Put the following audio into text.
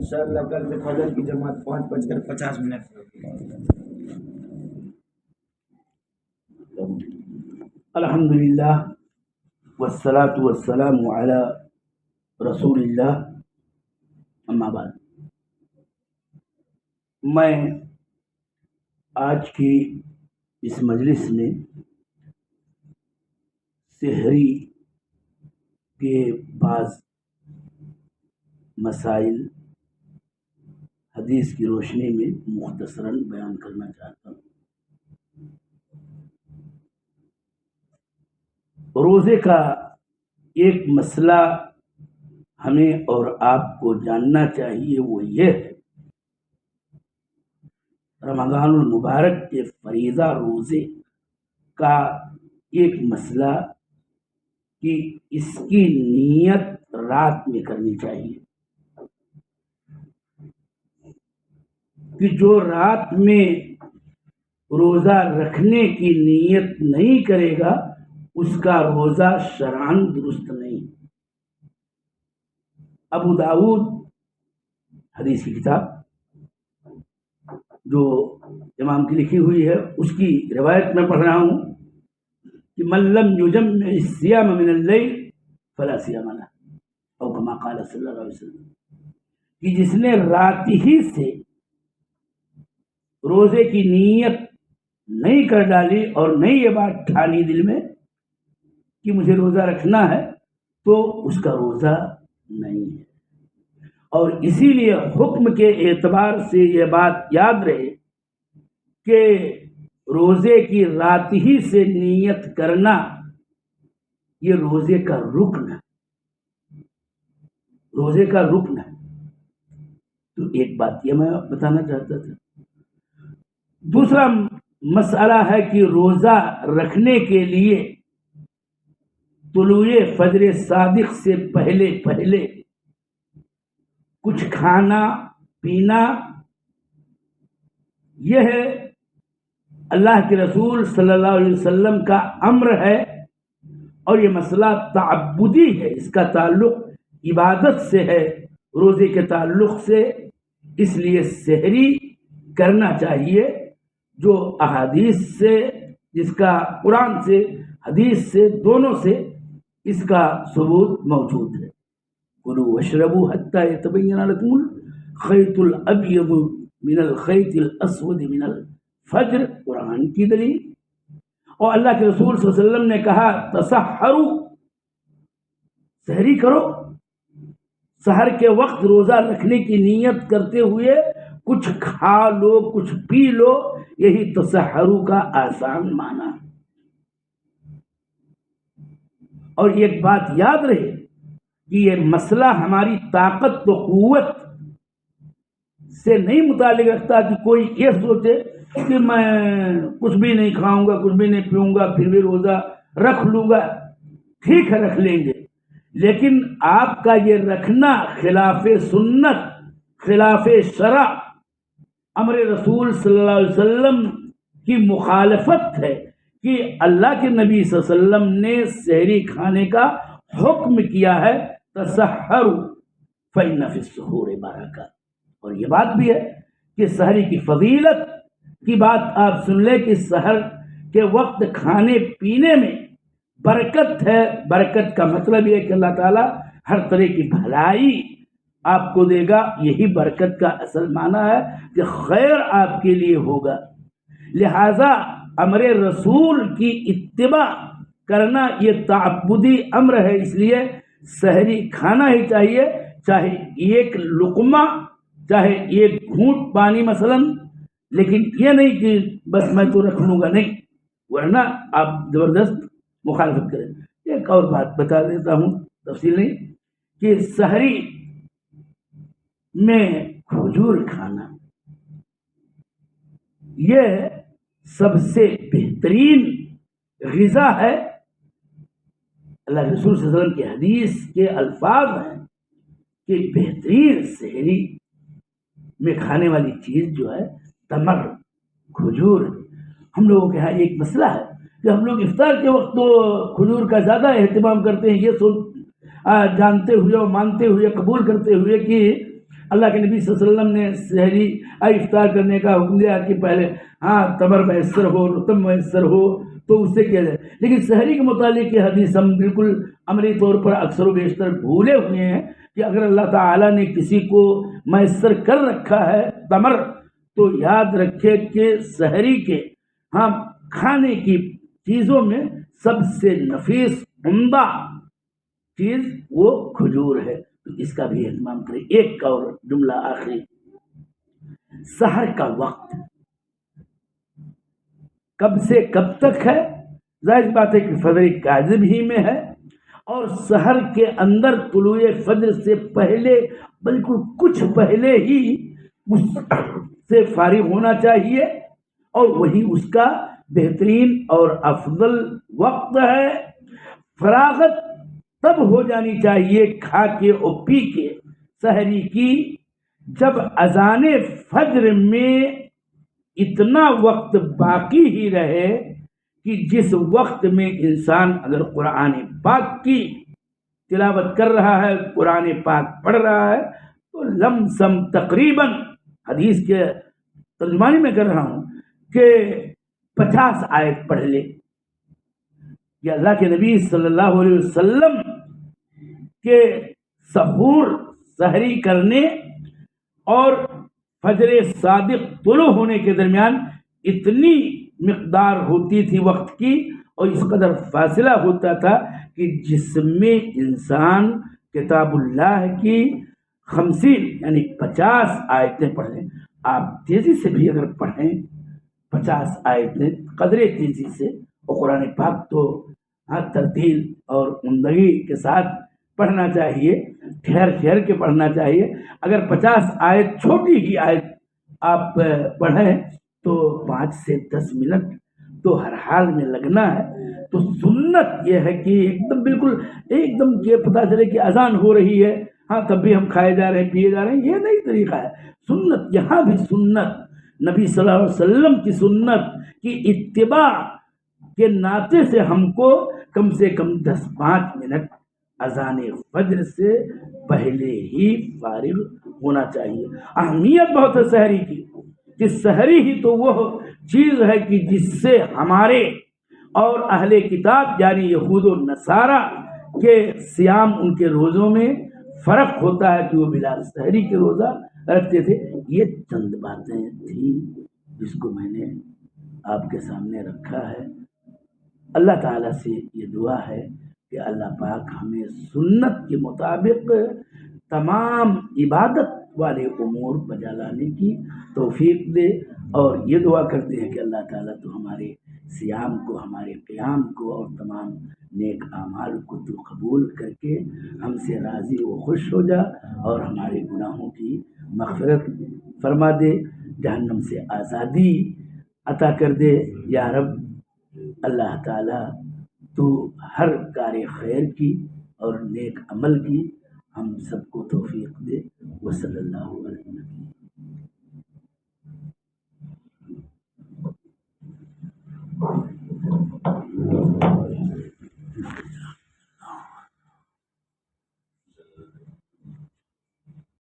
انشاءاللہ کل سے فجر کی جماعت 5:50 الحمدللہ والصلاة والسلام علی رسول اللہ، اما بعد۔ میں آج کی اس مجلس میں سحری کے بعض مسائل حدیث کی روشنی میں مختصراً بیان کرنا چاہتا ہوں۔ روزے کا ایک مسئلہ ہمیں اور آپ کو جاننا چاہیے، وہ یہ ہے رمضان المبارک کے فریضہ روزے کا ایک مسئلہ کہ اس کی نیت رات میں کرنی چاہیے، کہ جو رات میں روزہ رکھنے کی نیت نہیں کرے گا اس کا روزہ شرعاً درست نہیں۔ ابو داؤد حدیث کی کتاب جو امام کی لکھی ہوئی ہے، اس کی روایت میں پڑھ رہا ہوں کہ من لم یجمع الصیام من اللیل فلا صیام لہ، او کما قال صلی اللہ علیہ وسلم، کہ جس نے رات ہی سے روزے کی نیت نہیں کر ڈالی اور نہیں یہ بات ٹھانی دل میں کہ مجھے روزہ رکھنا ہے، تو اس کا روزہ نہیں ہے۔ اور اسی لیے حکم کے اعتبار سے یہ بات یاد رہے کہ روزے کی رات ہی سے نیت کرنا یہ روزے کا رکن ہے، روزے کا رکن ہے۔ تو ایک بات یہ میں بتانا چاہتا تھا۔ دوسرا مسئلہ ہے کہ روزہ رکھنے کے لیے طلوع فجر صادق سے پہلے کچھ کھانا پینا، یہ ہے اللہ کے رسول صلی اللہ علیہ وسلم کا امر ہے، اور یہ مسئلہ تعبدی ہے، اس کا تعلق عبادت سے ہے، روزے کے تعلق سے، اس لیے سحری کرنا چاہیے، جو احادیث سے، جس کا قرآن سے حدیث سے دونوں سے اس کا ثبوت موجود ہے۔ کلوا واشربوا حتى يتبين لكم الخيط الابيض من الخيط الاسود من الفجر، قرآن کی دلیل۔ اور اللہ کے رسول صلی اللہ علیہ وسلم نے کہا تسحروا، سحری کرو، سحر کے وقت روزہ رکھنے کی نیت کرتے ہوئے کچھ کھا لو، کچھ پی لو، یہی تسحروا کا آسان معنی ہے۔ اور ایک بات یاد رہے کہ یہ مسئلہ ہماری طاقت و قوت سے نہیں متعلق رکھتا کہ کوئی یہ سوچے کہ میں کچھ بھی نہیں کھاؤں گا، کچھ بھی نہیں پیوں گا، پھر بھی روزہ رکھ لوں گا۔ ٹھیک ہے، رکھ لیں گے، لیکن آپ کا یہ رکھنا خلاف سنت، خلاف شرع، امر رسول صلی اللہ علیہ وسلم کی مخالفت ہے کہ اللہ کے نبی صلی اللہ علیہ وسلم نے سحری کھانے کا حکم کیا ہے، تسحروا فإن فی السحور برکہ۔ اور یہ بات بھی ہے کہ سحری کی فضیلت کی بات آپ سن لیں کہ سحر کے وقت کھانے پینے میں برکت ہے۔ برکت کا مطلب یہ ہے کہ اللہ تعالیٰ ہر طرح کی بھلائی آپ کو دے گا، یہی برکت کا اصل معنی ہے کہ خیر آپ کے لیے ہوگا۔ لہذا امر رسول کی اتباع کرنا یہ تعبدی امر ہے، اس لیے سحری کھانا ہی چاہیے، چاہے ایک لقمہ، چاہے ایک گھونٹ پانی مثلا، لیکن یہ نہیں کہ بس میں تو رکھ لوں گا، نہیں، ورنہ آپ زبردست مخالفت کریں۔ ایک اور بات بتا دیتا ہوں، تفصیل نہیں، کہ سحری میں کھجور کھانا یہ سب سے بہترین غذا ہے۔ اللہ کے رسول صلی اللہ علیہ وسلم کی حدیث کے الفاظ ہیں کہ بہترین سحری میں کھانے والی چیز جو ہے تمر، کھجور۔ ہم لوگوں کے یہاں ایک مسئلہ ہے کہ ہم لوگ افطار کے وقت تو کھجور کا زیادہ اہتمام کرتے ہیں، یہ جانتے ہوئے اور مانتے ہوئے قبول کرتے ہوئے کہ اللہ کے نبی صلی اللہ علیہ وسلم نے سحری افطار کرنے کا حکم دیا کہ پہلے تمر میسر ہو، رتب میسر ہو تو اس سے کیا جائے، لیکن سحری کے متعلق یہ حدیث ہم بالکل عملی طور پر اکثر و بیشتر بھولے ہوئے ہیں کہ اگر اللہ تعالیٰ نے کسی کو میسر کر رکھا ہے تمر، تو یاد رکھے کہ سحری کے کھانے کی چیزوں میں سب سے نفیس عمدہ چیز وہ کھجور ہے، تو اس کا بھی اہتمام کریں۔ ایک اور جملہ آخری، سحر کا وقت کب سے کب تک ہے؟ ظاہر بات ہے کہ فجر کاذب ہی میں ہے، اور سحر کے اندر طلوع فجر سے پہلے بالکل کچھ پہلے ہی اس سے فارغ ہونا چاہیے، اور وہی اس کا بہترین اور افضل وقت ہے۔ فراغت تب ہو جانی چاہیے کھا کے اور پی کے سحری کی، جب اذان فجر میں اتنا وقت باقی ہی رہے کہ جس وقت میں انسان اگر قرآن پاک کی تلاوت کر رہا ہے، قرآن پاک پڑھ رہا ہے، تو لم سم تقریباً، حدیث کے ترجمانی میں کر رہا ہوں، کہ 50 آیت پڑھ لے۔ یہ اللہ کے نبی صلی اللہ علیہ وسلم کے سحور سحری کرنے اور فجر صادق طلوع ہونے کے درمیان اتنی مقدار ہوتی تھی وقت کی، اور اس قدر فاصلہ ہوتا تھا کہ جس میں انسان کتاب اللہ کی 50 یعنی 50 آیتیں پڑھ لیں۔ آپ تیزی سے بھی اگر پڑھیں 50 آیتیں قدرے تیزی سے، اور قرآن پاک تو ترتیل اور عمدگی کے ساتھ پڑھنا چاہیے، ٹھہر کے پڑھنا چاہیے۔ اگر 50 آیت چھوٹی ہی آیت آپ پڑھیں تو 5 سے 10 منٹ تو ہر حال میں لگنا ہے۔ تو سنت یہ ہے کہ ایک دم یہ پتہ چلے کہ اذان ہو رہی ہے، تب بھی ہم کھائے جا رہے ہیں پیے جا رہے ہیں، یہ نہیں طریقہ ہے۔ سنت یہاں بھی سنت نبی صلی اللہ علیہ وسلم کی سنت کی اتباع کے ناطے سے ہم کو کم سے کم 10-5 منٹ اذان فجر سے پہلے ہی فارغ ہونا چاہیے۔ اہمیت بہت ہے سحری کی، کہ سحری ہی تو وہ چیز ہے کہ جس سے ہمارے اور اہل کتاب یعنی یہود و نصارہ کے صیام، ان کے روزوں میں فرق ہوتا ہے کہ وہ بلا سحری کے روزہ رکھتے تھے۔ یہ چند باتیں تھیں جس کو میں نے آپ کے سامنے رکھا ہے۔ اللہ تعالیٰ سے یہ دعا ہے کہ اللہ پاک ہمیں سنت کے مطابق تمام عبادت والے امور بجا لانے کی توفیق دے، اور یہ دعا کرتے ہیں کہ اللہ تعالیٰ تو ہمارے صیام کو، ہمارے قیام کو اور تمام نیک اعمال کو تو قبول کر کے ہم سے راضی و خوش ہو جا، اور ہمارے گناہوں کی مغفرت فرما دے، جہنم سے آزادی عطا کر دے۔ یا رب اللہ تعالیٰ تو ہر کار خیر کی اور نیک عمل کی ہم سب کو توفیق دے۔ وصلی اللہ علیہ وسلم۔